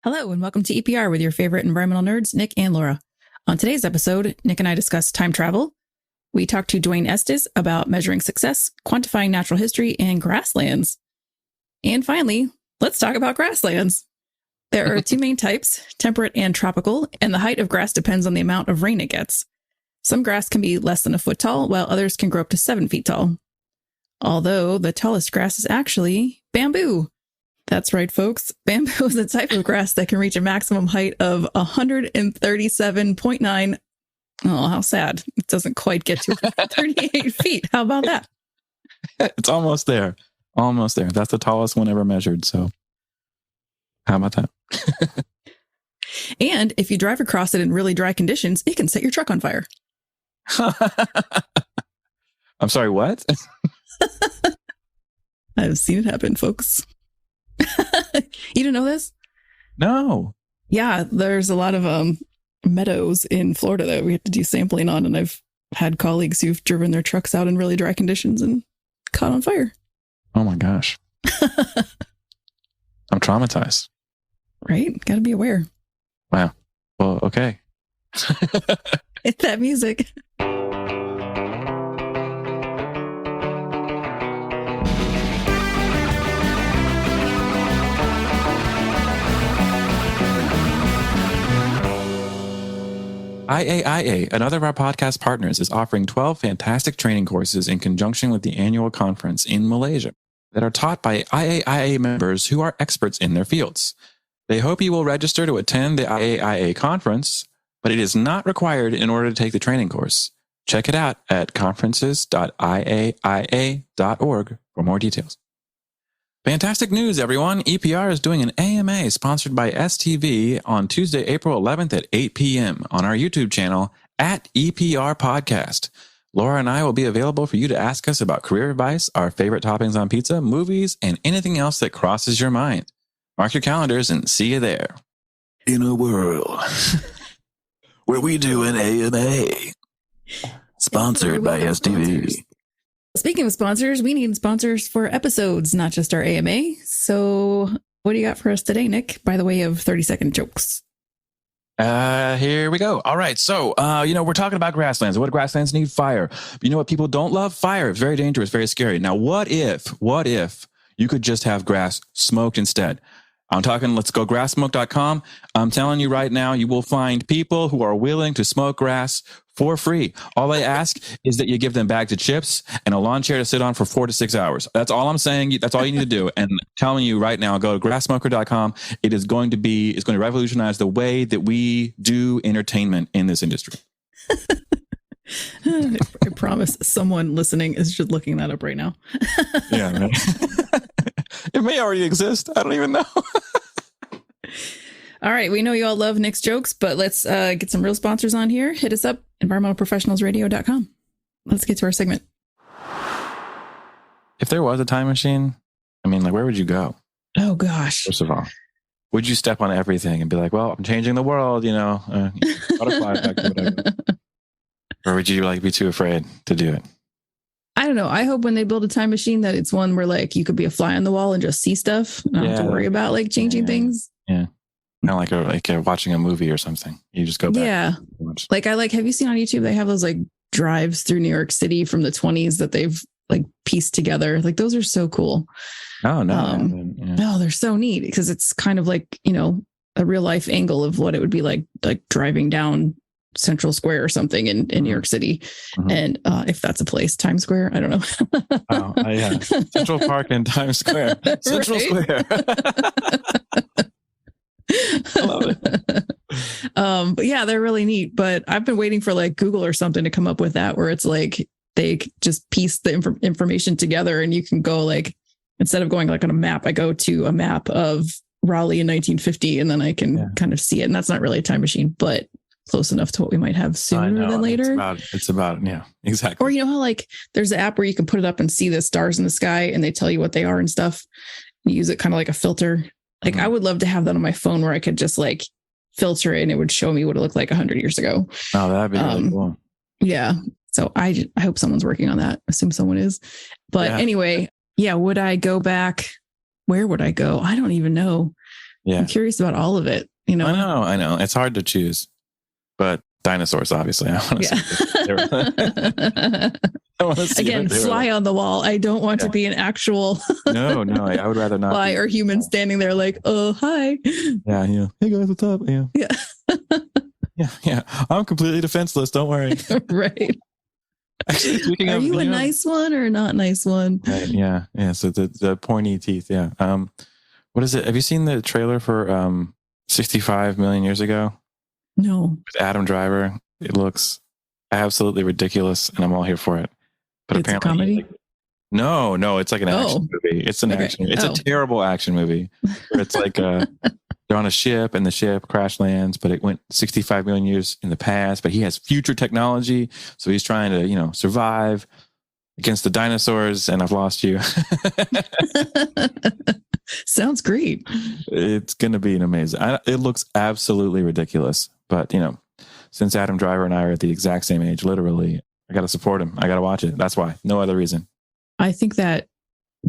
Hello, and welcome to EPR with your favorite environmental nerds, Nic and Laura. On today's episode, Nic and I discuss time travel. We talk to Dwayne Estes about measuring success, quantifying natural history, and grasslands. And finally, let's talk about grasslands. There are two main types, temperate and tropical, and the height of grass depends on the amount of rain it gets. Some grass can be less than a foot tall, while others can grow up to 7 feet tall. Although the tallest grass is actually bamboo. That's right, folks. Bamboo is a type of grass that can reach a maximum height of 137.9. Oh, how sad. It doesn't quite get to 38 feet. How about that? It's almost there. Almost there. That's the tallest one ever measured. So how about that? And if you drive across it in really dry conditions, it can set your truck on fire. I'm sorry, what? I've seen it happen, folks. You didn't know this? No. Yeah, there's a lot of meadows in Florida that we have to do sampling on, and I've had colleagues who've driven their trucks out in really dry conditions and caught on fire. Oh my gosh. I'm traumatized. Right? Got to be aware. Wow. Well, okay. Hit that music. IAIA, another of our podcast partners, is offering 12 fantastic training courses in conjunction with the annual conference in Malaysia that are taught by IAIA members who are experts in their fields. They hope you will register to attend the IAIA conference, but it is not required in order to take the training course. Check it out at conferences.iaia.org for more details. Fantastic news, everyone. EPR is doing an AMA sponsored by STV on Tuesday, April 11th at 8 p.m. on our YouTube channel at EPR Podcast. Laura and I will be available for you to ask us about career advice, our favorite toppings on pizza, movies, and anything else that crosses your mind. Mark your calendars and see you there. In a world where we do an AMA sponsored by STV. Speaking of sponsors, we need sponsors for episodes, not just our AMA. So what do you got for us today, Nic, by the way of 30-second jokes? Here we go. All right. So, we're talking about grasslands. What do grasslands need? Fire. You know what people don't love? Fire. It's very dangerous, very scary. Now, what if you could just have grass smoked instead? I'm talking, let's go grassmoke.com. I'm telling you right now, you will find people who are willing to smoke grass for free. All I ask is that you give them bags of chips and a lawn chair to sit on for 4 to 6 hours. That's all I'm saying. That's all you need to do. And I'm telling you right now, go to grassmoker.com. It's going to revolutionize the way that we do entertainment in this industry. I promise someone listening is just looking that up right now. Yeah, man. It may already exist. I don't even know. All right. We know you all love Nic's jokes, but let's get some real sponsors on here. Hit us up, environmentalprofessionalsradio.com. Let's get to our segment. If there was a time machine, where would you go? Oh, gosh. First of all, would you step on everything and be like, well, I'm changing the world, butterfly effect or whatever? Or would you be too afraid to do it? I don't know. I hope when they build a time machine that it's one where you could be a fly on the wall and just see stuff. Not have to worry about changing things. Yeah. Kind of like watching a movie or something. You just go back. Yeah. Have you seen on YouTube, they have those drives through New York City from the 1920s that they've pieced together. Those are so cool. Oh, no. No, they're so neat because it's kind of a real life angle of what it would be like driving down Central Square or something in New York City. Mm-hmm. And if that's a place, Times Square, I don't know. Oh, yeah. Central Park and Times Square. Central Square. I love it. But yeah, they're really neat. But I've been waiting for Google or something to come up with that where it's they just piece the information together and you can go instead of going on a map, I go to a map of Raleigh in 1950 and then I can kind of see it. And that's not really a time machine, but close enough to what we might have sooner than later. It's about, yeah, exactly. Or how there's an app where you can put it up and see the stars in the sky and they tell you what they are and stuff. You use it kind of like a filter. I would love to have that on my phone where I could just filter it and it would show me what it looked like 100 years ago. Oh, that'd be really cool. Yeah. So I hope someone's working on that. Assume someone is. But anyway, would I go back? Where would I go? I don't even know. Yeah. I'm curious about all of it. I know. It's hard to choose, but dinosaurs, obviously. I want to see. Again, fly on the wall. I don't want to be an actual. No, I would rather not. Fly or human standing there like, oh, hi. Yeah. Hey guys, what's up? Yeah. Yeah. I'm completely defenseless. Don't worry. Right. Actually, speaking Are of, you a nice one or not nice one? Right, yeah. So the pointy teeth. Yeah. What is it? Have you seen the trailer for 65 million years ago? No. With Adam Driver. It looks absolutely ridiculous, and I'm all here for it. But it's apparently, a comedy? No, it's like an action movie. It's an action. It's a terrible action movie. Where it's like they're on a ship, and the ship crash lands, but it went 65 million years in the past. But he has future technology, so he's trying to survive against the dinosaurs. And I've lost you. Sounds great. It's going to be an amazing. It looks absolutely ridiculous, but since Adam Driver and I are at the exact same age, literally, I got to support him. I got to watch it. That's why. No other reason. I think that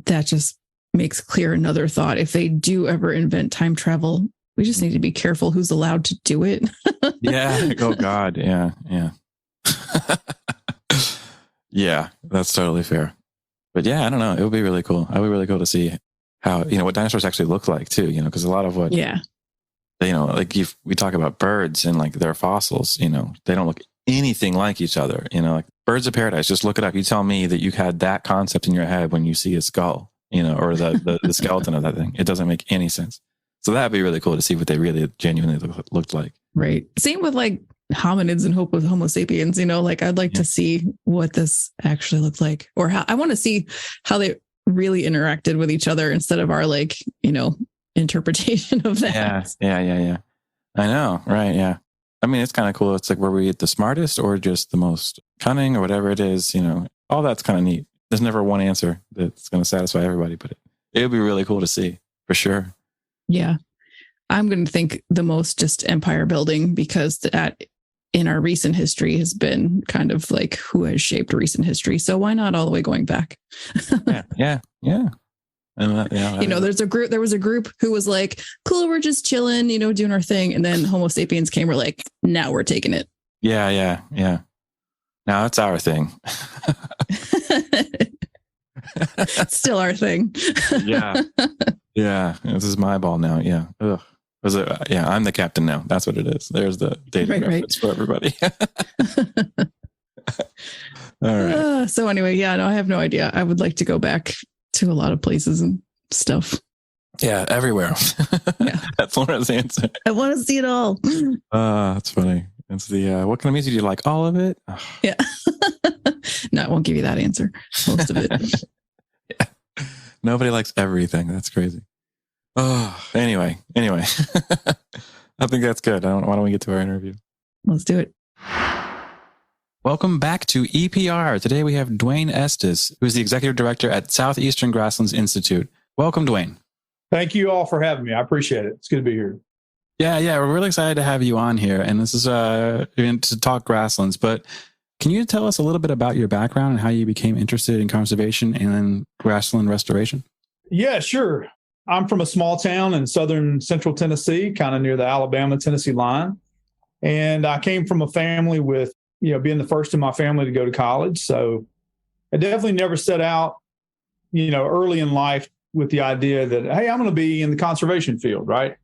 just makes clear another thought. If they do ever invent time travel, we just need to be careful who's allowed to do it. Yeah. Oh God. Yeah. Yeah, that's totally fair. But yeah, I don't know. It would be really cool. It would be really cool to see how, what dinosaurs actually look like too, because a lot of what, like if we talk about birds and like their fossils, they don't look anything like each other, like birds of paradise. Just look it up. You tell me that you had that concept in your head when you see a skull, or the skeleton of that thing. It doesn't make any sense. So that'd be really cool to see what they really genuinely looked like. Right. Same with like hominids and Homo sapiens, like I'd like to see what this actually looked like, or how I want to see how they really interacted with each other instead of our interpretation of that. Yeah. I know. Right. Yeah. I mean, it's kind of cool. It's like, were we the smartest or just the most cunning or whatever it is, all that's kind of neat. There's never one answer that's going to satisfy everybody, but it would be really cool to see for sure. Yeah. I'm going to think the most just empire building, because that in our recent history has been kind of like who has shaped recent history. So why not all the way going back? Yeah. And there was a group who was like, cool, we're just chilling, doing our thing. And then Homo sapiens came, we're like, now we're taking it. Yeah. Now it's our thing. It's still our thing. Yeah. This is my ball now. Yeah. Ugh. I'm the captain now. That's what it is. There's the dating reference for everybody. All right. So anyway, I have no idea. I would like to go back to a lot of places and stuff. Yeah, everywhere. Yeah. That's Laura's answer. I want to see it all. That's funny. It's the, what kind of music do you like? All of it? Oh. Yeah. No, I won't give you that answer. Most of it. Yeah. Nobody likes everything. That's crazy. Oh, anyway. I think that's good. Why don't we get to our interview? Let's do it. Welcome back to EPR. Today we have Dwayne Estes, who is the Executive Director at Southeastern Grasslands Institute. Welcome, Dwayne. Thank you all for having me. I appreciate it. It's good to be here. Yeah. We're really excited to have you on here. And this is to talk grasslands. But can you tell us a little bit about your background and how you became interested in conservation and grassland restoration? Yeah, sure. I'm from a small town in southern central Tennessee, kind of near the Alabama-Tennessee line. And I came from a family with, being the first in my family to go to college. So I definitely never set out, early in life with the idea that, hey, I'm going to be in the conservation field, right?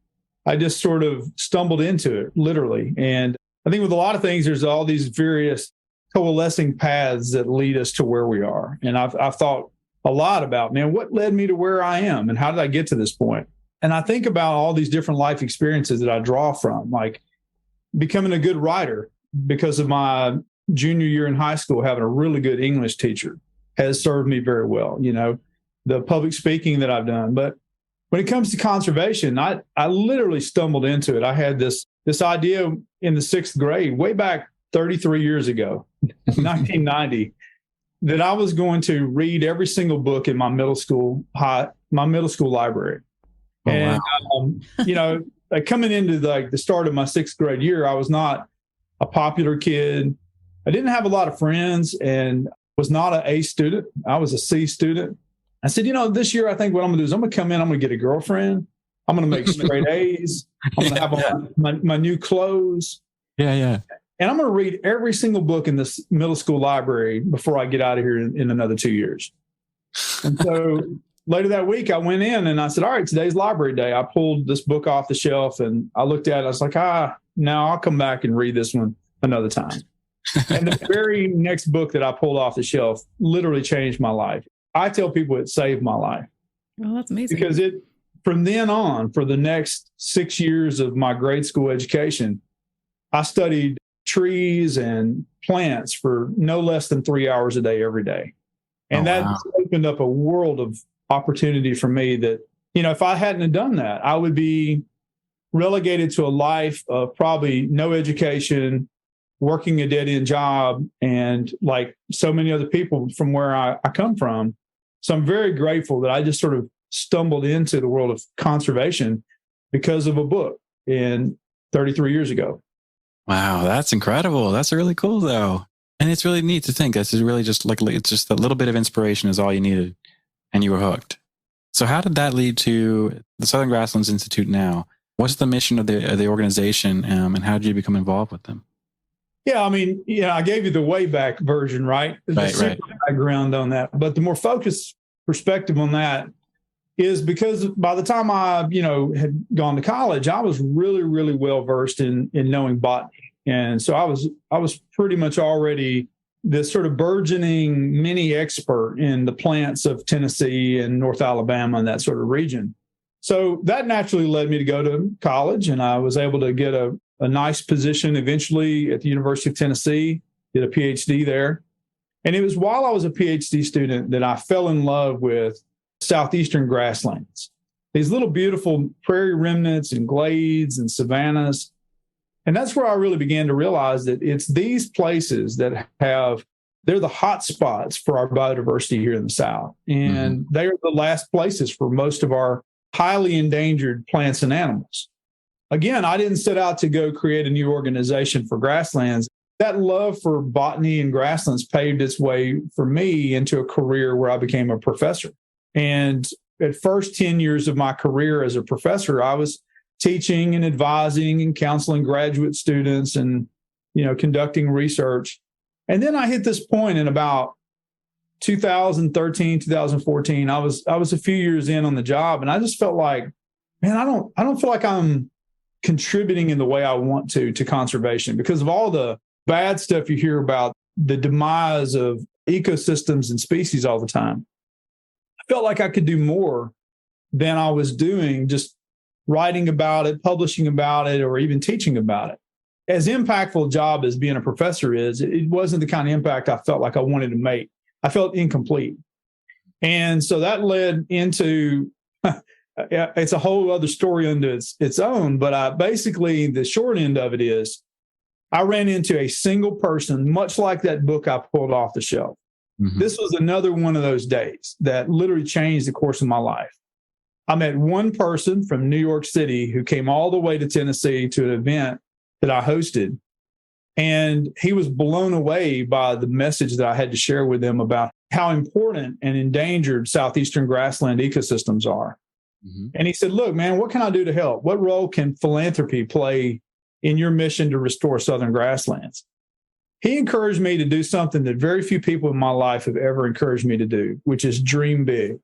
I just sort of stumbled into it, literally. And I think with a lot of things, there's all these various coalescing paths that lead us to where we are. And I've thought a lot about, what led me to where I am and how did I get to this point? And I think about all these different life experiences that I draw from, like becoming a good writer because of my junior year in high school, having a really good English teacher has served me very well, the public speaking that I've done. But when it comes to conservation, I literally stumbled into it. I had this idea in the 6th grade, way back 33 years ago, 1990, that I was going to read every single book in my middle school library. Oh, and, wow. Coming into the start of my 6th grade year, I was not a popular kid. I didn't have a lot of friends and was not an A student. I was a C student. I said, this year, I think what I'm going to do is I'm going to come in, I'm going to get a girlfriend, I'm going to make straight A's. I'm going to have on my new clothes. Yeah. And I'm going to read every single book in this middle school library before I get out of here in another 2 years. And so later that week, I went in and I said, all right, today's library day. I pulled this book off the shelf and I looked at it. I was like, no, I'll come back and read this one another time. And the very next book that I pulled off the shelf literally changed my life. I tell people it saved my life. Oh, that's amazing. Because from then on, for the next 6 years of my grade school education, I studied trees and plants for no less than 3 hours a day, every day. And that opened up a world of opportunity for me that, if I hadn't have done that, I would be relegated to a life of probably no education, working a dead-end job, and like so many other people from where I come from. So I'm very grateful that I just sort of stumbled into the world of conservation because of a book 33 years ago. Wow, that's incredible. That's really cool, though. And it's really neat to think this is really just it's just a little bit of inspiration is all you needed, and you were hooked. So how did that lead to the Southern Grasslands Institute now? What's the mission of the organization, and how did you become involved with them? Yeah, I gave you the way back version, right? Right. Background on that. But the more focused perspective on that is because by the time I, had gone to college, I was really, really well versed in knowing botany. And so I was pretty much already this sort of burgeoning mini expert in the plants of Tennessee and North Alabama and that sort of region. So that naturally led me to go to college, and I was able to get a nice position eventually at the University of Tennessee, did a PhD there. And it was while I was a PhD student that I fell in love with Southeastern Grasslands, these little beautiful prairie remnants and glades and savannas. And that's where I really began to realize that it's these places that they're the hot spots for our biodiversity here in the South. And they are the last places for most of our highly endangered plants and animals. Again, I didn't set out to go create a new organization for grasslands. That love for botany and grasslands paved its way for me into a career where I became a professor. And at first 10 years of my career as a professor, I was teaching and advising and counseling graduate students and, conducting research. And then I hit this point in about 2013, 2014. I was a few years in on the job, and I just felt like, man, I don't feel like I'm contributing in the way I want to conservation because of all the bad stuff you hear about the demise of ecosystems and species all the time. I felt like I could do more than I was doing, just writing about it, publishing about it, or even teaching about it. As impactful a job as being a professor is, it wasn't the kind of impact I felt like I wanted to make. I felt incomplete. And so that led into, it's a whole other story unto its own, but basically the short end of it is I ran into a single person, much like that book I pulled off the shelf. This was another one of those days that literally changed the course of my life. I met one person from New York City who came all the way to Tennessee to an event that I hosted. And he was blown away by the message that I had to share with him about how important and endangered Southeastern grassland ecosystems are. And he said, look, man, what can I do to help? What role can philanthropy play in your mission to restore Southern grasslands? He encouraged me to do something that very few people in my life have ever encouraged me to do, which is dream big.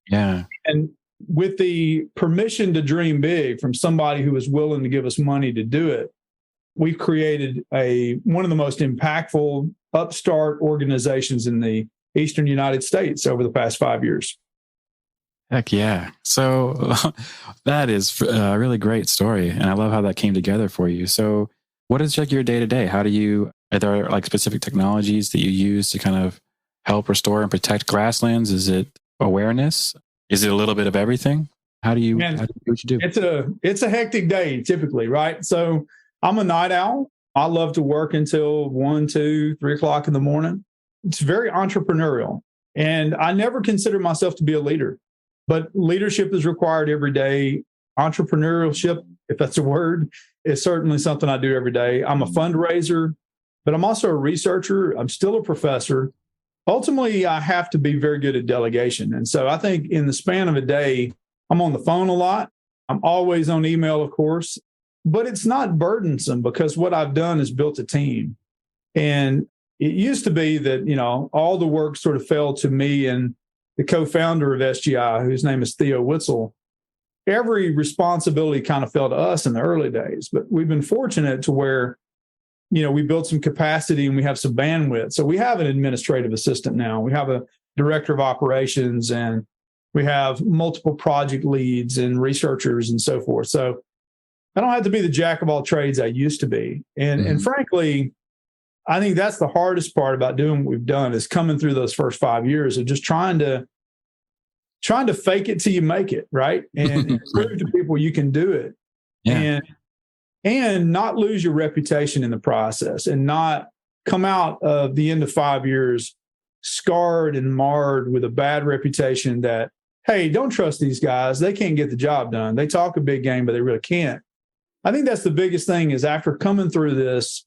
Yeah. And with the permission to dream big from somebody who was willing to give us money to do it, we created one of the most impactful upstart organizations in the Eastern United States over the past 5 years. Heck yeah. So that is a really great story. And I love how that came together for you. So what is your day-to-day? Are there like specific technologies that you use to kind of help restore and protect grasslands? Is it awareness? Is it a little bit of everything? How do you do what you do? It's a hectic day typically, right? So I'm a night owl. I love to work until 1, 2, 3 o'clock in the morning. It's very entrepreneurial. And I never consider myself to be a leader, but leadership is required every day. Entrepreneurship, if that's a word, is certainly something I do every day. I'm a fundraiser, but I'm also a researcher. I'm still a professor. Ultimately, I have to be very good at delegation. And so I think in the span of a day, I'm on the phone a lot. I'm always on email, of course, but it's not burdensome because what I've done is built a team. And it used to be that, all the work sort of fell to me and the co-founder of SGI, whose name is Theo Witsell. Every responsibility kind of fell to us in the early days, but we've been fortunate to where, we built some capacity and we have some bandwidth. So we have an administrative assistant now. We have a director of operations and we have multiple project leads and researchers and so forth. So I don't have to be the jack of all trades I used to be. And frankly, I think that's the hardest part about doing what we've done is coming through those first 5 years of just trying to fake it till you make it, right? And prove to people you can do it. Yeah. And not lose your reputation in the process and not come out of the end of 5 years scarred and marred with a bad reputation that, hey, don't trust these guys. They can't get the job done. They talk a big game, but they really can't. I think that's the biggest thing is after coming through this,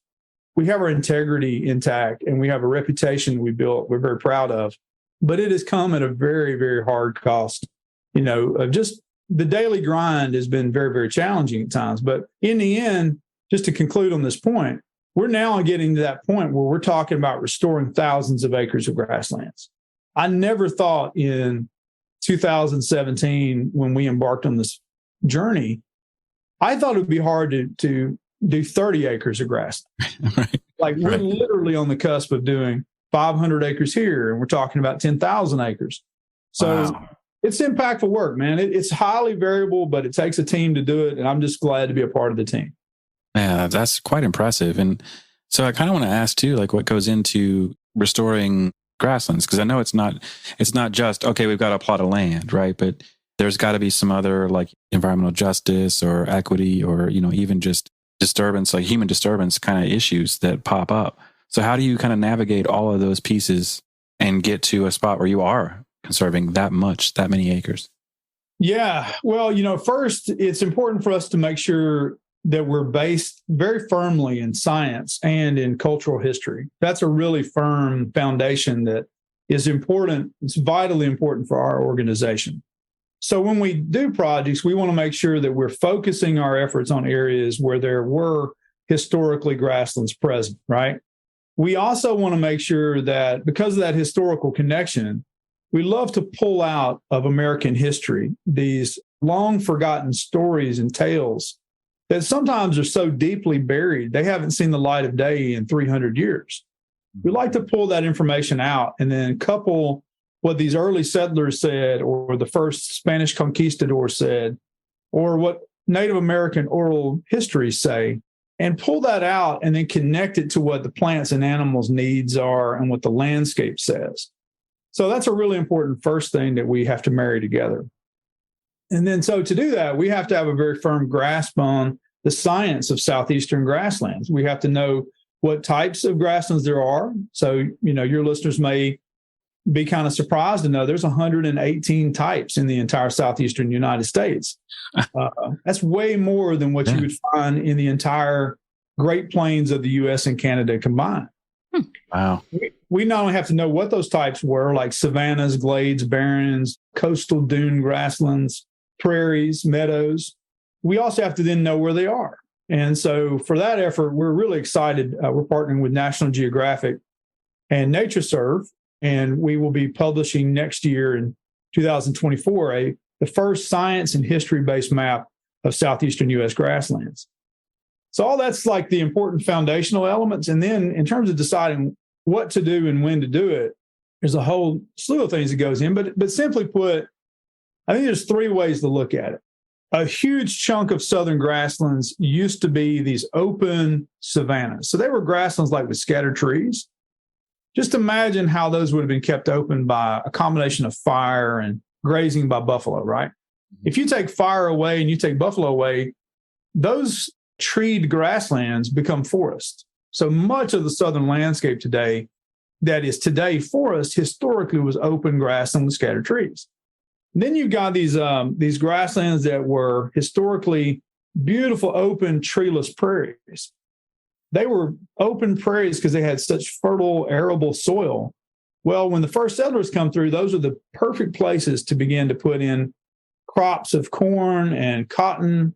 we have our integrity intact and we have a reputation we built we're very proud of, but it has come at a very, very hard cost. Just the daily grind has been very, very challenging at times. But in the end, just to conclude on this point, we're now getting to that point where we're talking about restoring thousands of acres of grasslands. I never thought in 2017, when we embarked on this journey, I thought it would be hard to do 30 acres of grass. Right. We're literally on the cusp of doing 500 acres here, and we're talking about 10,000 acres. So It's impactful work, man. It's highly variable, but it takes a team to do it, and I'm just glad to be a part of the team. Yeah, that's quite impressive. And so I kind of want to ask too, what goes into restoring grasslands? Because I know it's not just, okay, we've got a plot of land, right? But there's got to be some other environmental justice or equity or, even just disturbance, human disturbance kind of issues that pop up. So how do you kind of navigate all of those pieces and get to a spot where you are conserving that many acres? Yeah. Well, first, it's important for us to make sure that we're based very firmly in science and in cultural history. That's a really firm foundation that is important. It's vitally important for our organization. So when we do projects, we want to make sure that we're focusing our efforts on areas where there were historically grasslands present, right? We also want to make sure that because of that historical connection, we love to pull out of American history these long forgotten stories and tales that sometimes are so deeply buried, they haven't seen the light of day in 300 years. We like to pull that information out and then couple what these early settlers said, or the first Spanish conquistadors said, or what Native American oral histories say, and pull that out and then connect it to what the plants and animals' needs are and what the landscape says. So that's a really important first thing that we have to marry together. And then so to do that, we have to have a very firm grasp on the science of Southeastern grasslands. We have to know what types of grasslands there are. So, your listeners may be kind of surprised to know there's 118 types in the entire Southeastern United States. That's way more than what you would find in the entire Great Plains of the U.S. and Canada combined. Wow. We not only have to know what those types were, like savannas, glades, barrens, coastal dune grasslands, prairies, meadows. We also have to then know where they are. And so for that effort, we're really excited. We're partnering with National Geographic and NatureServe, and we will be publishing next year in 2024 the first science and history-based map of Southeastern U.S. grasslands. So all that's the important foundational elements. And then in terms of deciding what to do and when to do it, there's a whole slew of things that goes in. But simply put, I think there's three ways to look at it. A huge chunk of southern grasslands used to be these open savannas. So they were grasslands with scattered trees. Just imagine how those would have been kept open by a combination of fire and grazing by buffalo, right? If you take fire away and you take buffalo away, those treed grasslands become forest. So much of the southern landscape today that is today forest historically was open grassland with scattered trees. Then you've got these grasslands that were historically beautiful, open, treeless prairies. They were open prairies because they had such fertile, arable soil. Well, when the first settlers come through, those are the perfect places to begin to put in crops of corn and cotton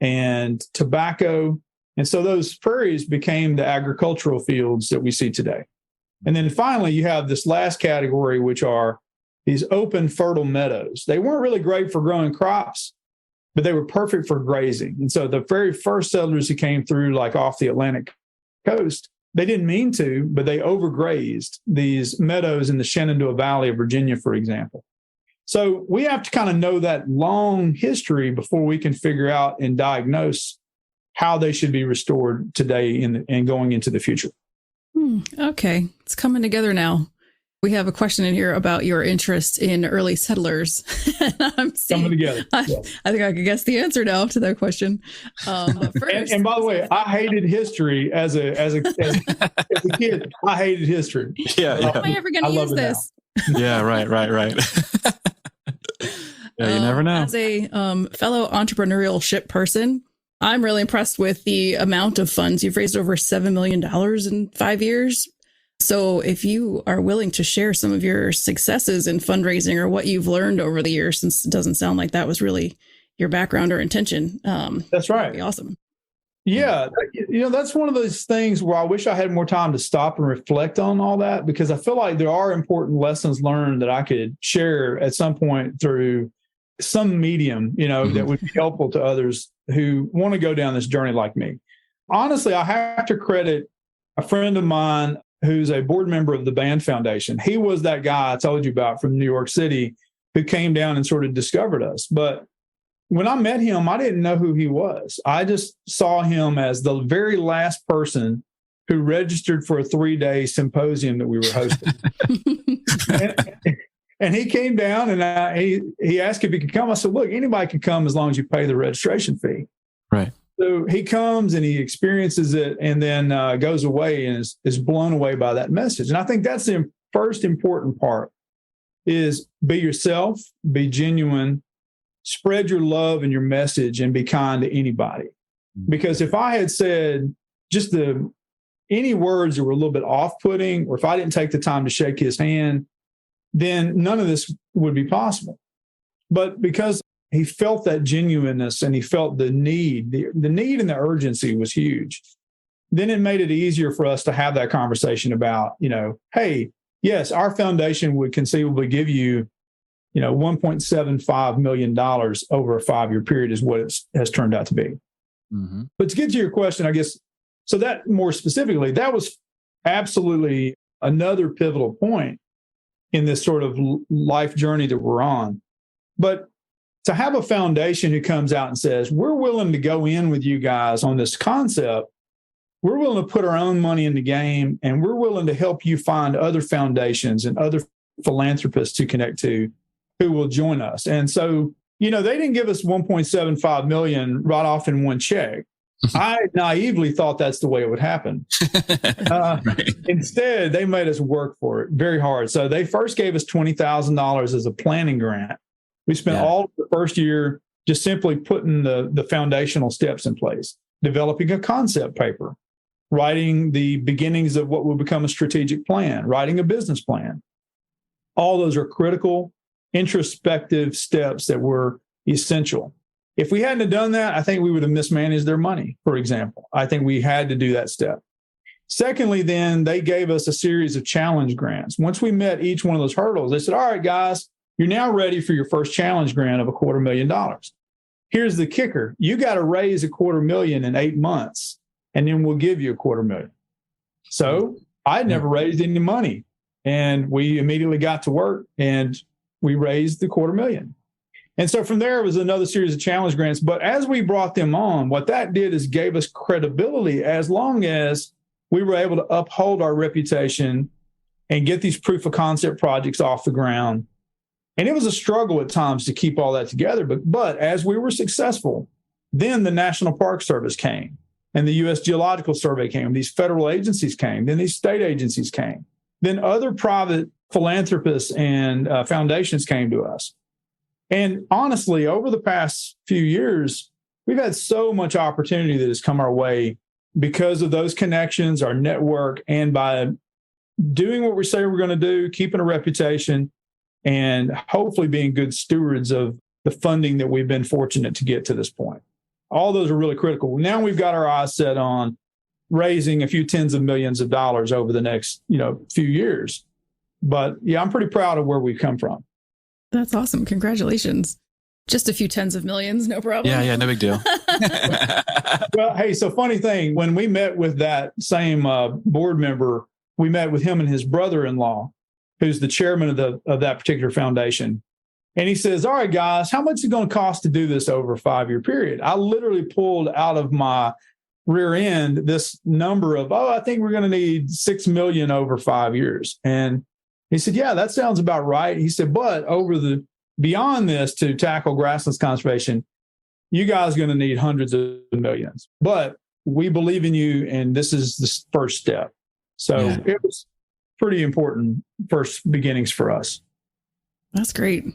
and tobacco. And so those prairies became the agricultural fields that we see today. And then finally, you have this last category, which are these open, fertile meadows. They weren't really great for growing crops, but they were perfect for grazing. And so the very first settlers who came through, like off the Atlantic coast, they didn't mean to, but they overgrazed these meadows in the Shenandoah Valley of Virginia, for example. So we have to kind of know that long history before we can figure out and diagnose how they should be restored today and going into the future. Okay, it's coming together now. We have a question in here about your interest in early settlers. Coming together. I think I could guess the answer now to that question. But first, and by the way, I hated history as a kid. I hated history. Yeah. How am I ever going to use this? Yeah, right. Yeah, you never know. As a fellow entrepreneurial ship person, I'm really impressed with the amount of funds. You've raised over $7 million in 5 years. So if you are willing to share some of your successes in fundraising or what you've learned over the years, since it doesn't sound like that was really your background or intention. That's right. That'd be awesome. Yeah. That's one of those things where I wish I had more time to stop and reflect on all that, because I feel like there are important lessons learned that I could share at some point through some medium, that would be helpful to others who want to go down this journey like me. Honestly, I have to credit a friend of mine who's a board member of the Band Foundation. He was that guy I told you about from New York City who came down and sort of discovered us. But when I met him, I didn't know who he was. I just saw him as the very last person who registered for a 3-day symposium that we were hosting. And he came down and he asked if he could come. I said, look, anybody can come as long as you pay the registration fee. Right. So he comes and he experiences it and then goes away and is blown away by that message. And I think that's the first important part is be yourself, be genuine, spread your love and your message, and be kind to anybody. Because if I had said just any words that were a little bit off-putting, or if I didn't take the time to shake his hand, then none of this would be possible. But because he felt that genuineness and he felt the need, the need and the urgency was huge, then it made it easier for us to have that conversation about, hey, yes, our foundation would conceivably give you, $1.75 million over a 5-year period is what it has turned out to be. Mm-hmm. But to get to your question, I guess, so that more specifically, that was absolutely another pivotal point in this sort of life journey that we're on. But to have a foundation who comes out and says, we're willing to go in with you guys on this concept, we're willing to put our own money in the game, and we're willing to help you find other foundations and other philanthropists to connect to who will join us. And so, they didn't give us $1.75 million right off in one check. I naively thought that's the way it would happen. Right. Instead, they made us work for it very hard. So they first gave us $20,000 as a planning grant. We spent all of the first year just simply putting the foundational steps in place, developing a concept paper, writing the beginnings of what will become a strategic plan, writing a business plan. All those are critical, introspective steps that were essential. If we hadn't have done that, I think we would have mismanaged their money, for example. I think we had to do that step. Secondly, then they gave us a series of challenge grants. Once we met each one of those hurdles, they said, all right, guys, you're now ready for your first challenge grant of $250,000. Here's the kicker. You got to raise $250,000 in 8 months, and then we'll give you $250,000. So I'd never raised any money, and we immediately got to work, and we raised the $250,000. And so from there, it was another series of challenge grants. But as we brought them on, what that did is gave us credibility as long as we were able to uphold our reputation and get these proof of concept projects off the ground. And it was a struggle at times to keep all that together. But as we were successful, then the National Park Service came, and the U.S. Geological Survey came. These federal agencies came. Then these state agencies came. Then other private philanthropists and foundations came to us. And honestly, over the past few years, we've had so much opportunity that has come our way because of those connections, our network, and by doing what we say we're going to do, keeping a reputation, and hopefully being good stewards of the funding that we've been fortunate to get to this point. All those are really critical. Now we've got our eyes set on raising a few tens of millions of dollars over the next, few years. But yeah, I'm pretty proud of where we've come from. That's awesome. Congratulations. Just a few tens of millions, no problem. Yeah, no big deal. Well, hey, so funny thing, when we met with that same board member, we met with him and his brother-in-law, who's the chairman of that particular foundation. And he says, all right, guys, how much is it going to cost to do this over a 5-year period? I literally pulled out of my rear end this number of, I think we're going to need $6 million over 5 years. And he said, yeah, that sounds about right. He said, but beyond this, to tackle grasslands conservation, you guys are going to need hundreds of millions. But we believe in you, and this is the first step. So It was pretty important first beginnings for us. That's great.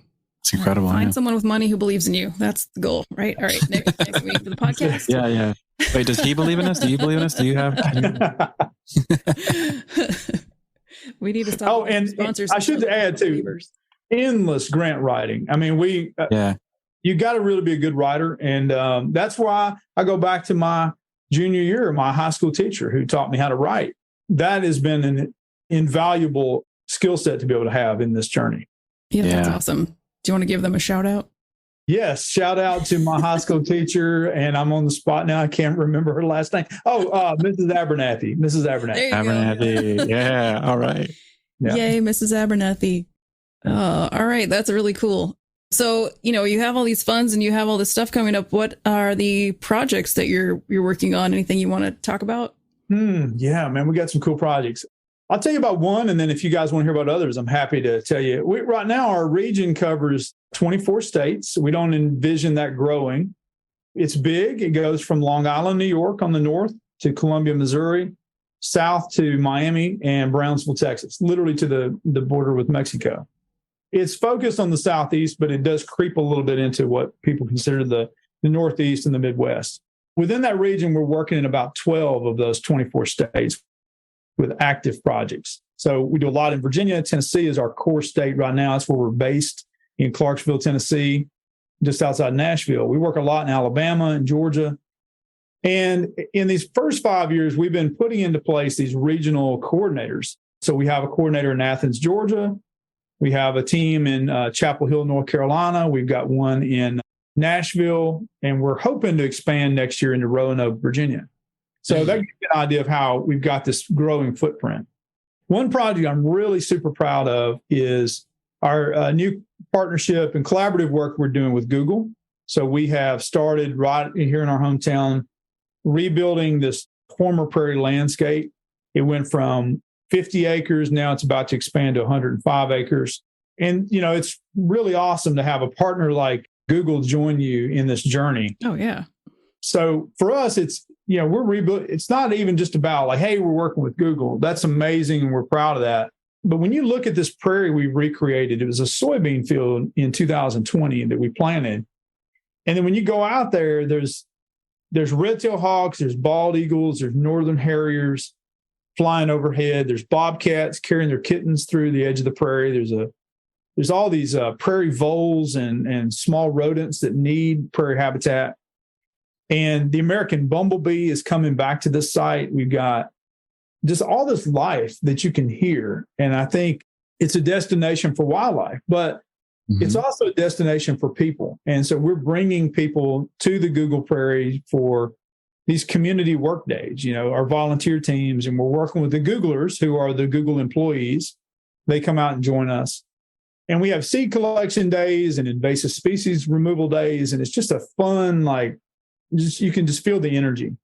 It's incredible. Find someone with money who believes in you. That's the goal, right? All right, Nick, next week for the podcast. Yeah. Wait, does he believe in us? Do you believe in us? Do you have? We need to stop. Oh, and sponsors. I should add too, endless grant writing. I mean, you got to really be a good writer. And that's why I go back to my junior year, my high school teacher who taught me how to write. That has been an invaluable skill set to be able to have in this journey. Yeah, that's awesome. Do you want to give them a shout out? Yes. Shout out to my high school teacher. And I'm on the spot now. I can't remember her last name. Mrs. Abernathy. Mrs. Abernathy. Abernathy. Yeah. All right. Yeah. Yay, Mrs. Abernathy. All right. That's really cool. So, you have all these funds and you have all this stuff coming up. What are the projects that you're working on? Anything you want to talk about? Yeah, man, we got some cool projects. I'll tell you about one, and then if you guys want to hear about others, I'm happy to tell you. Right now, our region covers 24 states. We don't envision that growing. It's big. It goes from Long Island, New York on the north to Columbia, Missouri, south to Miami and Brownsville, Texas, literally to the border with Mexico. It's focused on the Southeast, but it does creep a little bit into what people consider the Northeast and the Midwest. Within that region, we're working in about 12 of those 24 states with active projects. So we do a lot in Virginia. Tennessee is our core state right now. That's where we're based, in Clarksville, Tennessee, just outside Nashville. We work a lot in Alabama and Georgia. And in these first 5 years, we've been putting into place these regional coordinators. So we have a coordinator in Athens, Georgia. We have a team in Chapel Hill, North Carolina. We've got one in Nashville, and we're hoping to expand next year into Roanoke, Virginia. So that gives you an idea of how we've got this growing footprint. One project I'm really super proud of is our new partnership and collaborative work we're doing with Google. So we have started right here in our hometown rebuilding this former prairie landscape. It went from 50 acres. Now it's about to expand to 105 acres. And, it's really awesome to have a partner like Google join you in this journey. Oh, yeah. So for us, it's, we're rebuilding. It's not even just about like, hey, we're working with Google. That's amazing. And we're proud of that. But when you look at this prairie we recreated, it was a soybean field in 2020 that we planted. And then when you go out there, there's red-tailed hawks, there's bald eagles, there's northern harriers flying overhead. There's bobcats carrying their kittens through the edge of the prairie. There's all these prairie voles and small rodents that need prairie habitat. And the American bumblebee is coming back to this site. We've got just all this life that you can hear. And I think it's a destination for wildlife, but it's also a destination for people. And so we're bringing people to the Google Prairie for these community work days, our volunteer teams, and we're working with the Googlers who are the Google employees. They come out and join us. And we have seed collection days and invasive species removal days. And it's just a fun, you can just feel the energy.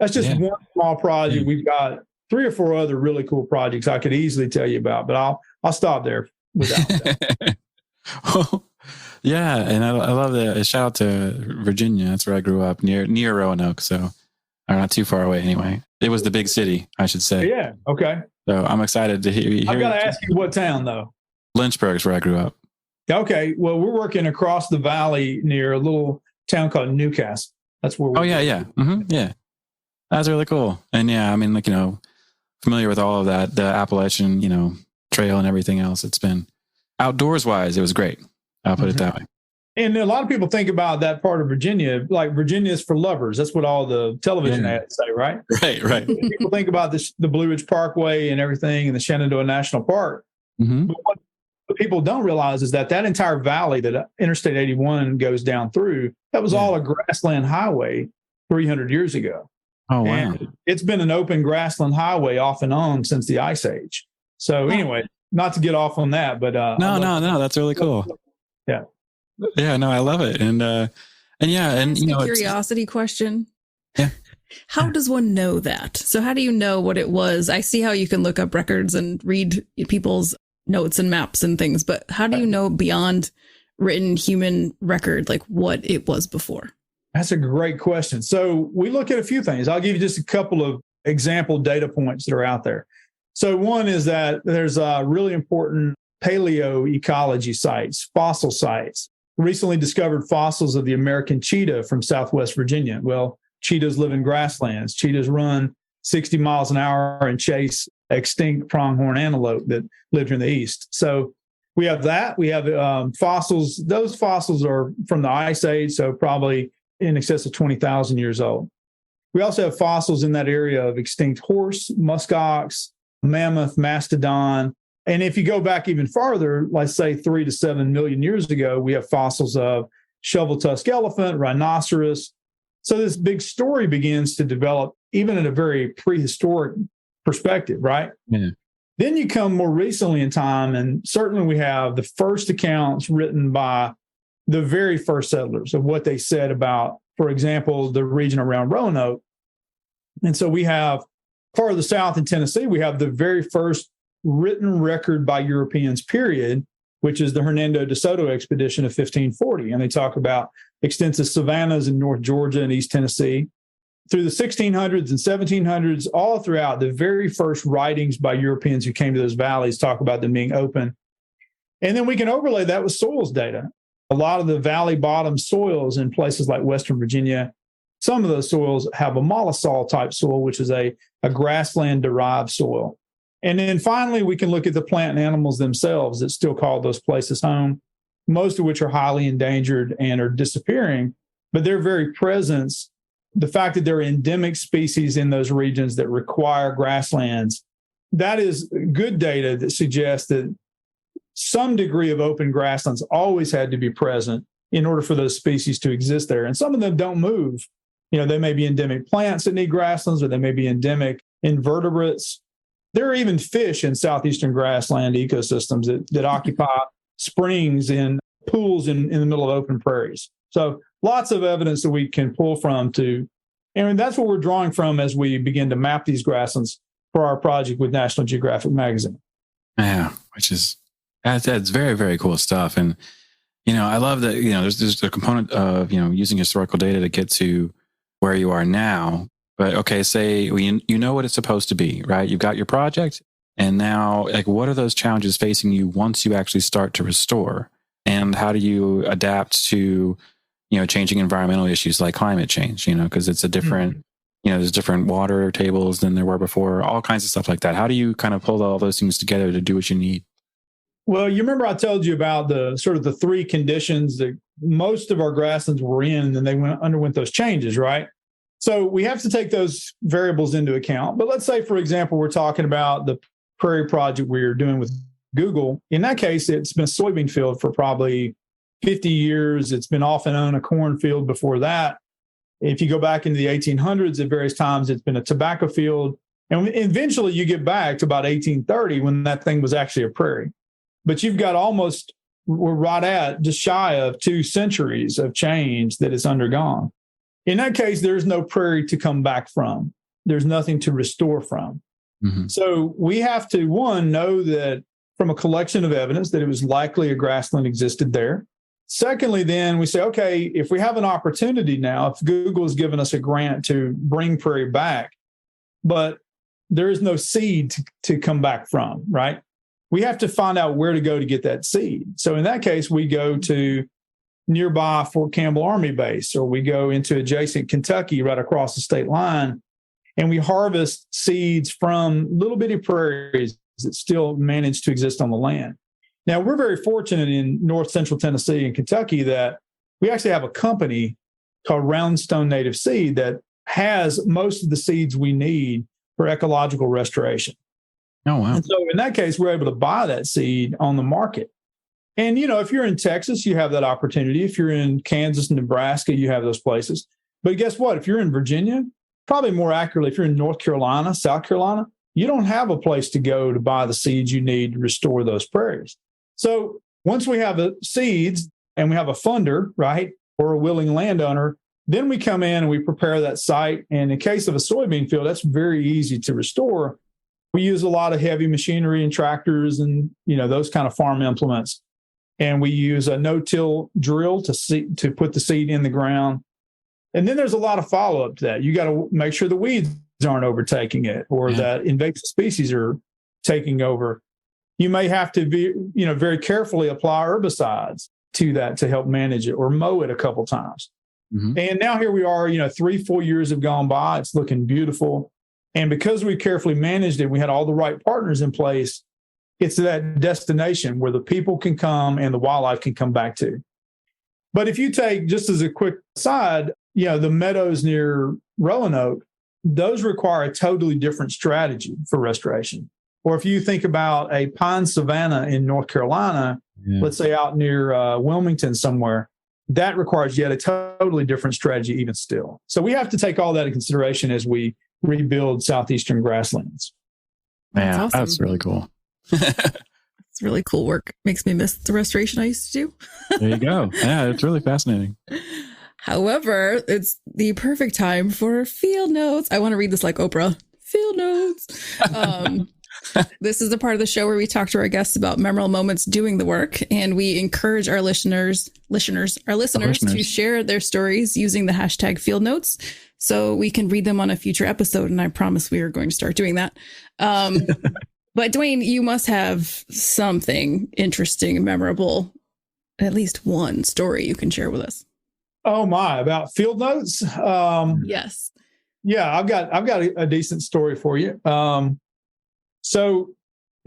That's just one small project. We've got 3 or 4 other really cool projects I could easily tell you about, but I'll stop there without that. Yeah, and I love that. Shout out to Virginia. That's where I grew up, near Roanoke, so not too far away anyway. It was the big city, I should say. Yeah, okay. So I'm excited to hear I've got to ask you what town, though. Lynchburg's where I grew up. Okay, well, we're working across the valley near a little town called Newcastle. That's where we're yeah. Yeah. That's really cool. And yeah, I mean, familiar with all of that, the Appalachian, trail and everything else. It's been outdoors wise, it was great. I'll put it that way. And a lot of people think about that part of Virginia, like Virginia is for lovers. That's what all the television ads say, right? Right. People think about the Blue Ridge Parkway and everything and the Shenandoah National Park. Mm-hmm. But what people don't realize is that entire valley that Interstate 81 goes down through, that was all a grassland highway 300 years ago. Oh, wow. And it's been an open grassland highway off and on since the Ice Age. So anyway, not to get off on that, but no, that's really cool. Yeah. Yeah, no, I love it. And Curiosity question. Yeah. How does one know that? So how do you know what it was? I see how you can look up records and read people's notes and maps and things, but how do you know beyond written human record, like what it was before? That's a great question. So we look at a few things. I'll give you just a couple of example data points that are out there. So one is that there's really important paleoecology sites, fossil sites. Recently discovered fossils of the American cheetah from Southwest Virginia. Well, cheetahs live in grasslands. Cheetahs run 60 miles an hour and chase extinct pronghorn antelope that lived in the east. So we have that. We have fossils. Those fossils are from the Ice Age, so probably in excess of 20,000 years old. We also have fossils in that area of extinct horse, muskox, mammoth, mastodon. And if you go back even farther, let's say 3 to 7 million years ago, we have fossils of shovel-tusked elephant, rhinoceros. So this big story begins to develop even in a very prehistoric perspective, right? Yeah. Then you come more recently in time, and certainly we have the first accounts written by the very first settlers of what they said about, for example, the region around Roanoke. And so we have part of the South in Tennessee, we have the very first written record by Europeans, period, which is the Hernando de Soto expedition of 1540. And they talk about extensive savannas in North Georgia and East Tennessee. Through the 1600s and 1700s, all throughout, the very first writings by Europeans who came to those valleys talk about them being open. And then we can overlay that with soils data. A lot of the valley bottom soils in places like Western Virginia, some of those soils have a mollisol type soil, which is a grassland derived soil. And then finally, we can look at the plant and animals themselves that still call those places home, most of which are highly endangered and are disappearing. But their very presence, the fact that there are endemic species in those regions that require grasslands, that is good data that suggests that some degree of open grasslands always had to be present in order for those species to exist there. And some of them don't move. You know, they may be endemic plants that need grasslands, or they may be endemic invertebrates. There are even fish in southeastern grassland ecosystems that occupy springs in pools in the middle of open prairies. So lots of evidence that we can pull from and that's what we're drawing from as we begin to map these grasslands for our project with National Geographic Magazine. Yeah, that's very, very cool stuff. And, I love that, there's a component of, using historical data to get to where you are now. But okay, say you know what it's supposed to be, right? You've got your project, and now, like, what are those challenges facing you once you actually start to restore? And how do you adapt to, changing environmental issues like climate change? Because it's a different, there's different water tables than there were before, all kinds of stuff like that. How do you kind of pull all those things together to do what you need? Well, you remember I told you about the sort of the three conditions that most of our grasslands were in, and then they underwent those changes, right? So we have to take those variables into account. But let's say, for example, we're talking about the prairie project we're doing with Google. In that case, it's been a soybean field for probably 50 years. It's been off and on a cornfield before that. If you go back into the 1800s, at various times, it's been a tobacco field. And eventually you get back to about 1830 when that thing was actually a prairie. But you've got we're right at just shy of 2 centuries of change that it's undergone. In that case, there's no prairie to come back from. There's nothing to restore from. Mm-hmm. So we have to, one, know that from a collection of evidence that it was likely a grassland existed there. Secondly, then we say, okay, if we have an opportunity now, if Google has given us a grant to bring prairie back, but there is no seed to come back from, right? We have to find out where to go to get that seed. So in that case, we go to nearby Fort Campbell Army Base, or we go into adjacent Kentucky right across the state line, and we harvest seeds from little bitty prairies that still manage to exist on the land. Now, we're very fortunate in north central Tennessee and Kentucky that we actually have a company called Roundstone Native Seed that has most of the seeds we need for ecological restoration. Oh, wow. And so in that case, we're able to buy that seed on the market. And, if you're in Texas, you have that opportunity. If you're in Kansas and Nebraska, you have those places. But guess what? If you're in Virginia, probably more accurately, if you're in North Carolina, South Carolina, you don't have a place to go to buy the seeds you need to restore those prairies. So once we have the seeds and we have a funder, right, or a willing landowner, then we come in and we prepare that site. And in the case of a soybean field, that's very easy to restore. We use a lot of heavy machinery and tractors and, those kind of farm implements. And we use a no-till drill to put the seed in the ground. And then there's a lot of follow-up to that. You got to make sure the weeds aren't overtaking it or that invasive species are taking over. You may have to be, very carefully apply herbicides to that to help manage it or mow it a couple times. Mm-hmm. And now here we are, 3-4 years have gone by. It's looking beautiful. And because we carefully managed it, we had all the right partners in place. It's that destination where the people can come and the wildlife can come back to. But if you take, just as a quick aside, the meadows near Roanoke, those require a totally different strategy for restoration. Or if you think about a pine savanna in North Carolina, let's say out near Wilmington somewhere, that requires yet a totally different strategy even still. So we have to take all that into consideration as we rebuild Southeastern grasslands. Man, awesome. That's really cool. It's really cool work. Makes me miss the restoration I used to do. There you go. Yeah, it's really fascinating. However, it's the perfect time for field notes. I want to read this like Oprah. Field notes. This is the part of the show where we talk to our guests about memorable moments doing the work, and we encourage our listeners to share their stories using the hashtag field notes so we can read them on a future episode. And I promise we are going to start doing that. But Dwayne, you must have something interesting and memorable, at least one story you can share with us. Oh my, about field notes? Yes. Yeah, I've got a decent story for you. So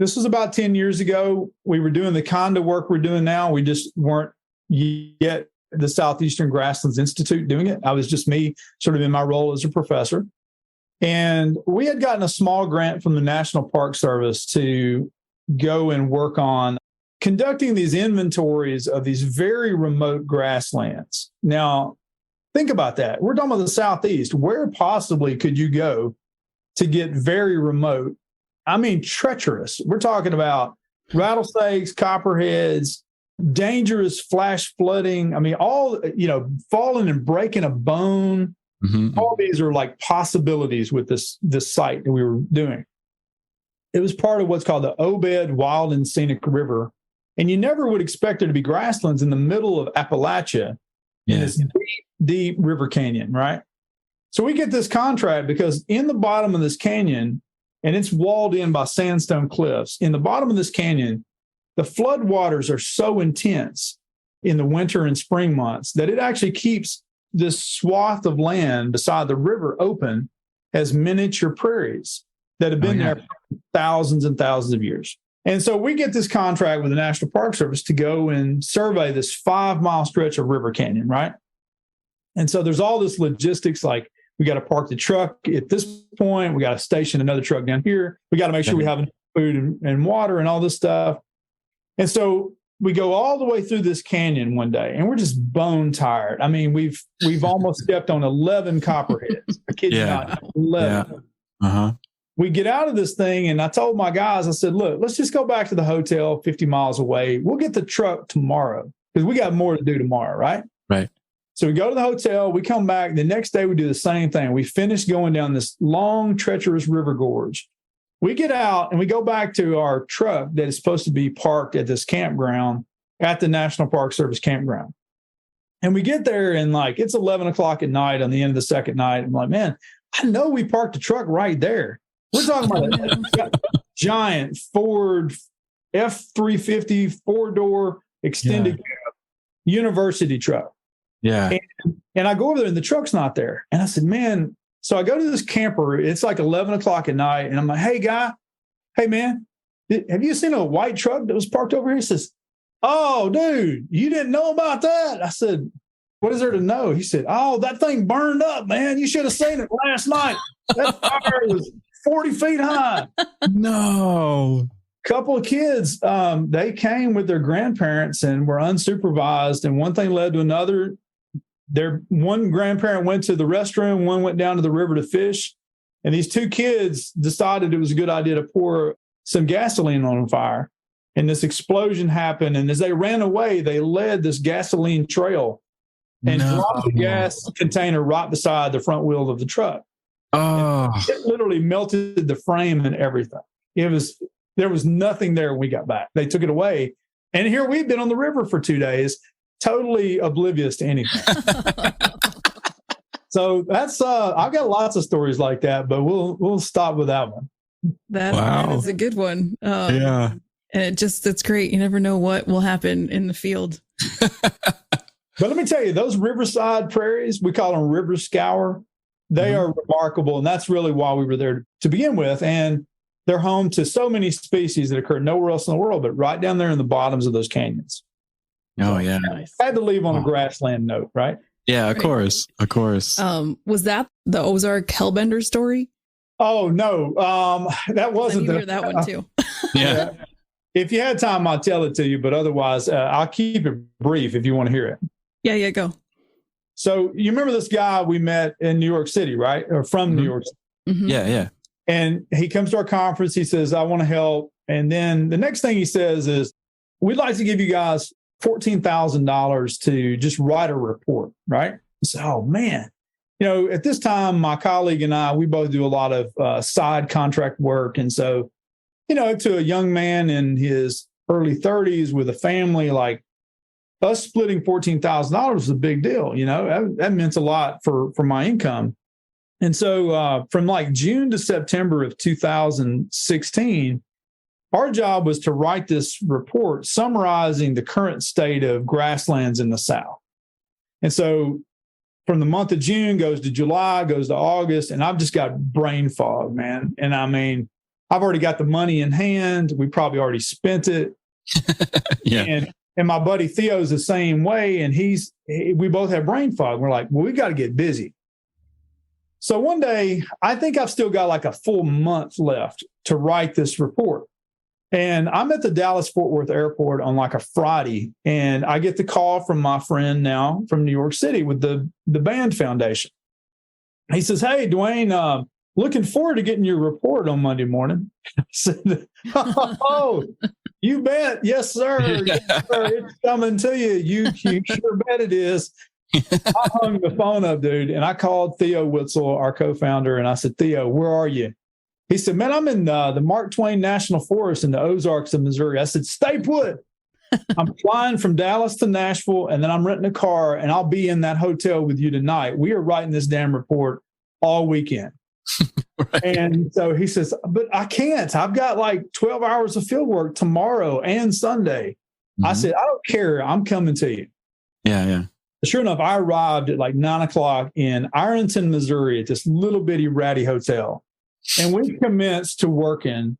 this was about 10 years ago. We were doing the kind of work we're doing now. We just weren't yet the Southeastern Grasslands Institute doing it. I was just me sort of in my role as a professor. And we had gotten a small grant from the National Park Service to go and work on conducting these inventories of these very remote grasslands. Now, think about that. We're talking about the Southeast. Where possibly could you go to get very remote? I mean, treacherous. We're talking about rattlesnakes, copperheads, dangerous flash flooding. I mean, all, falling and breaking a bone. Mm-hmm. All these are like possibilities with this site that we were doing. It was part of what's called the Obed Wild and Scenic River. And you never would expect there to be grasslands in the middle of Appalachia in this deep, deep river canyon, right? So we get this contract because in the bottom of this canyon, and it's walled in by sandstone cliffs, in the bottom of this canyon, the floodwaters are so intense in the winter and spring months that it actually keeps this swath of land beside the river open as miniature prairies that have been there for thousands and thousands of years. And so we get this contract with the National Park Service to go and survey this 5-mile stretch of river canyon, right? And so there's all this logistics, like we got to park the truck at this point. We got to station another truck down here. We got to make sure we have enough food and water and all this stuff. And so we go all the way through this canyon one day, and we're just bone tired. I mean, we've almost stepped on 11 copperheads. I kid you not, 11. Yeah. Uh-huh. We get out of this thing, and I told my guys, I said, look, let's just go back to the hotel 50 miles away. We'll get the truck tomorrow because we got more to do tomorrow, right? Right. So we go to the hotel, we come back. The next day, we do the same thing. We finish going down this long, treacherous river gorge. We get out and we go back to our truck that is supposed to be parked at this campground at the National Park Service campground. And we get there and it's 11 o'clock at night on the end of the second night. I'm like, man, I know we parked the truck right there. We're talking about a giant Ford F-350 4-door extended cab university truck. Yeah. And I go over there and the truck's not there. And I said, man, so I go to this camper. It's like 11 o'clock at night. And I'm like, hey, man, have you seen a white truck that was parked over here? He says, oh, dude, you didn't know about that? I said, what is there to know? He said, oh, that thing burned up, man. You should have seen it last night. That fire was 40 feet high. No. Couple of kids, they came with their grandparents and were unsupervised. And one thing led to another. One grandparent went to the restroom, one went down to the river to fish. And these two kids decided it was a good idea to pour some gasoline on the fire. And this explosion happened. And as they ran away, they led this gasoline trail and dropped the gas container right beside the front wheel of the truck. Oh, it literally melted the frame and everything. There was nothing there when we got back. They took it away. And here we've been on the river for 2 days, totally oblivious to anything. So that's I've got lots of stories like that, but we'll stop with that one. That is a good one. Yeah. And it's great. You never know what will happen in the field. But let me tell you, those riverside prairies, we call them river scour. They are remarkable. And that's really why we were there to begin with. And they're home to so many species that occur nowhere else in the world, but right down there in the bottoms of those canyons. Oh, yeah. Nice. I had to leave on a grassland note, right? Yeah, of course. Of course. Was that the Ozark Hellbender story? Oh, no. That wasn't hear that one too. Yeah. If you had time, I'll tell it to you. But otherwise, I'll keep it brief if you want to hear it. Yeah, go. So you remember this guy we met in New York City, right? Or from New York City. Mm-hmm. Yeah. And he comes to our conference. He says, I want to help. And then the next thing he says is, we'd like to give you guys $14,000 to just write a report, right? So, oh, man. At this time, my colleague and I, we both do a lot of side contract work. And so, to a young man in his early 30s with a family, like us splitting $14,000 was a big deal. That meant a lot for my income. And so from like June to September of 2016, our job was to write this report summarizing the current state of grasslands in the South. And so from the month of June goes to July, goes to August, and I've just got brain fog, man. And I mean, I've already got the money in hand. We probably already spent it. Yeah. And my buddy Theo's the same way. And we both have brain fog. We're like, well, we got to get busy. So one day, I think I've still got like a full month left to write this report. And I'm at the Dallas-Fort Worth airport on like a Friday, and I get the call from my friend now from New York City with the Band Foundation. He says, hey, Dwayne, looking forward to getting your report on Monday morning. I said, oh, you bet. Yes, sir. Yes, sir. It's coming to you. You sure bet it is. I hung the phone up, dude, and I called Theo Witsell, our co-founder, and I said, Theo, where are you? He said, man, I'm in the Mark Twain National Forest in the Ozarks of Missouri. I said, stay put. I'm flying from Dallas to Nashville, and then I'm renting a car, and I'll be in that hotel with you tonight. We are writing this damn report all weekend. Right. And so he says, but I can't. I've got like 12 hours of field work tomorrow and Sunday. Mm-hmm. I said, I don't care. I'm coming to you. Yeah. Sure enough, I arrived at like 9:00 in Ironton, Missouri at this little bitty ratty hotel. And we commenced to working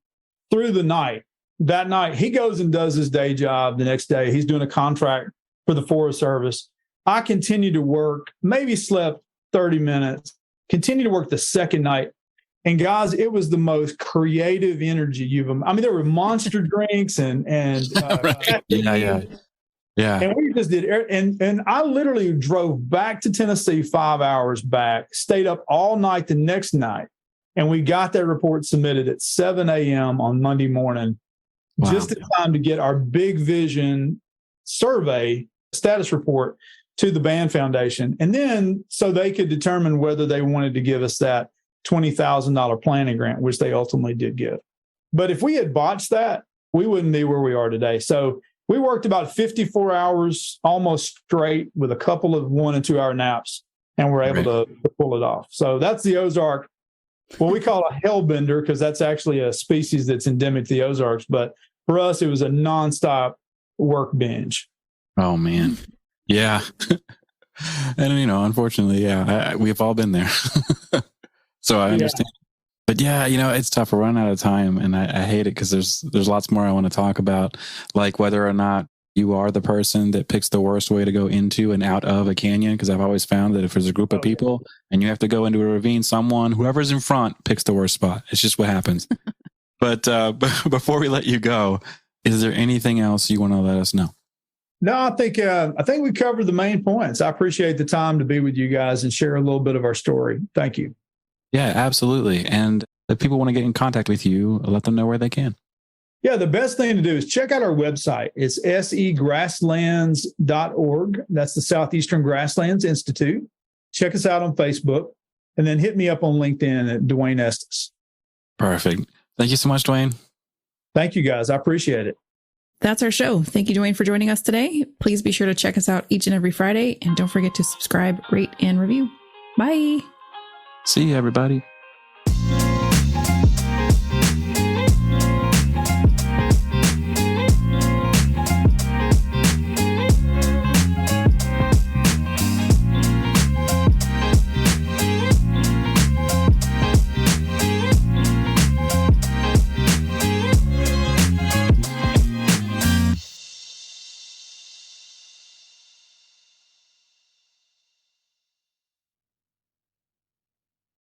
through the night. That night, he goes and does his day job. The next day, he's doing a contract for the Forest Service. I continued to work, maybe slept 30 minutes, continued to work the second night. And guys, it was the most creative energy there were monster drinks and right. Yeah. And we just did, and I literally drove back to Tennessee 5 hours back, stayed up all night the next night, and we got that report submitted at 7 a.m. on Monday morning, just in time to get our big vision survey status report to the Band Foundation. And then so they could determine whether they wanted to give us that $20,000 planning grant, which they ultimately did give. But if we had botched that, we wouldn't be where we are today. So we worked about 54 hours almost straight with a couple of 1 and 2 hour naps, and we're able to pull it off. So that's the Ozark, what we call a hellbender, because that's actually a species that's endemic to the Ozarks. But for us, it was a nonstop work binge. Oh, man. Yeah. And, unfortunately, we've all been there. So I understand. Yeah. But yeah, it's tough. We're running out of time, and I hate it because there's lots more I want to talk about, like whether or not, you are the person that picks the worst way to go into and out of a canyon. Because I've always found that if there's a group of people and you have to go into a ravine, whoever's in front picks the worst spot. It's just what happens. But before we let you go, is there anything else you want to let us know? No, I think we covered the main points. I appreciate the time to be with you guys and share a little bit of our story. Thank you. Yeah, absolutely. And if people want to get in contact with you, let them know where they can. Yeah, the best thing to do is check out our website. It's segrasslands.org. That's the Southeastern Grasslands Institute. Check us out on Facebook, and then hit me up on LinkedIn at Dwayne Estes. Perfect. Thank you so much, Dwayne. Thank you, guys. I appreciate it. That's our show. Thank you, Dwayne, for joining us today. Please be sure to check us out each and every Friday, and don't forget to subscribe, rate, and review. Bye. See you, everybody.